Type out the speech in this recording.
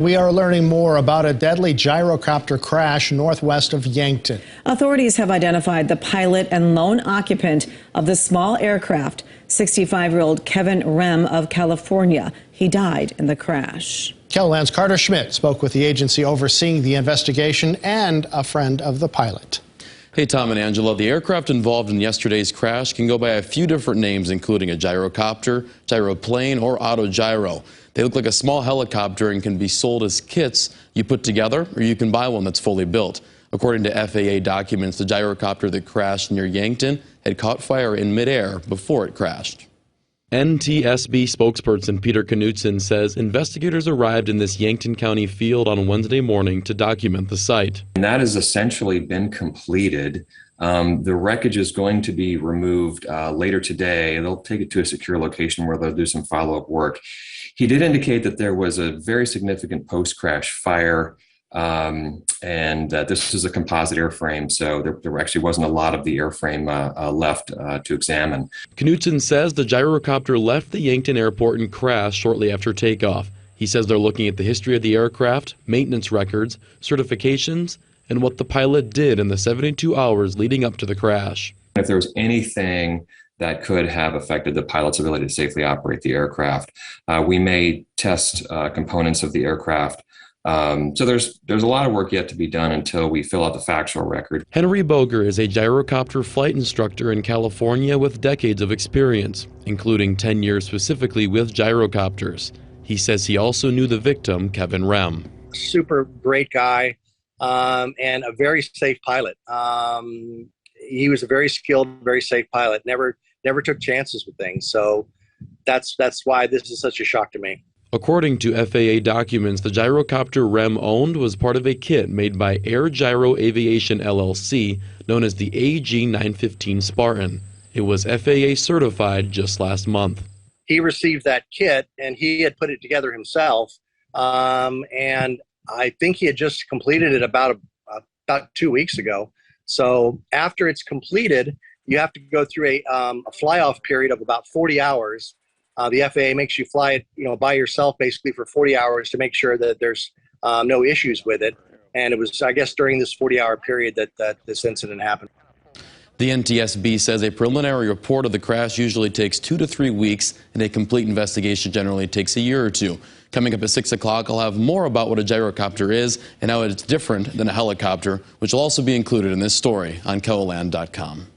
We are learning more about a deadly gyrocopter crash northwest of Yankton. Authorities have identified the pilot and lone occupant of the small aircraft, 65-year-old Kevin Rem of California. He died in the crash. KELO's Carter Schmidt spoke with the agency overseeing the investigation and a friend of the pilot. Hey, Tom and Angela, the aircraft involved in yesterday's crash can go by a few different names, including a gyrocopter, gyroplane, or autogyro. They look like a small helicopter and can be sold as kits you put together, or you can buy one that's fully built. According to FAA documents, the gyrocopter that crashed near Yankton had caught fire in midair before it crashed. NTSB spokesperson Peter KNUDSON says investigators arrived in this Yankton County field on Wednesday morning to document the site. And that has essentially been completed. The wreckage is going to be removed later today. They'll take it to a secure location where they'll do some follow-up work. He did indicate that there was a very significant post-crash fire, and this is a composite airframe, so there actually wasn't a lot of the airframe left to examine. KNUDSON says the gyrocopter left the Yankton airport and crashed shortly after takeoff. He says they're looking at the history of the aircraft, maintenance records, certifications, and what the pilot did in the 72 hours leading up to the crash. If there was anything that could have affected the pilot's ability to safely operate the aircraft, we may test components of the aircraft. So there's a lot of work yet to be done until we fill out the factual record. Henry BOGER is a gyrocopter flight instructor in California with decades of experience, including 10 years specifically with gyrocopters. He says he also knew the victim, Kevin Rem. Super great guy and a very safe pilot. He was a very skilled, very safe pilot. Never took chances with things. So that's why this is such a shock to me. According to FAA documents, the gyrocopter Rem owned was part of a kit made by Air Gyro Aviation LLC, known as the AG-915 Spartan. It was FAA certified just last month. He received that kit and he had put it together himself, and I think he had just completed it about 2 weeks ago. So after it's completed, you have to go through a fly-off period of about 40 hours. The FAA makes you fly it, by yourself basically for 40 hours to make sure that there's no issues with it. And it was, I guess, during this 40-hour period that this incident happened. The NTSB says a preliminary report of the crash usually takes 2 to 3 weeks, and a complete investigation generally takes a year or two. Coming up at 6 o'clock, I'll have more about what a gyrocopter is and how it's different than a helicopter, which will also be included in this story on KELOland.com.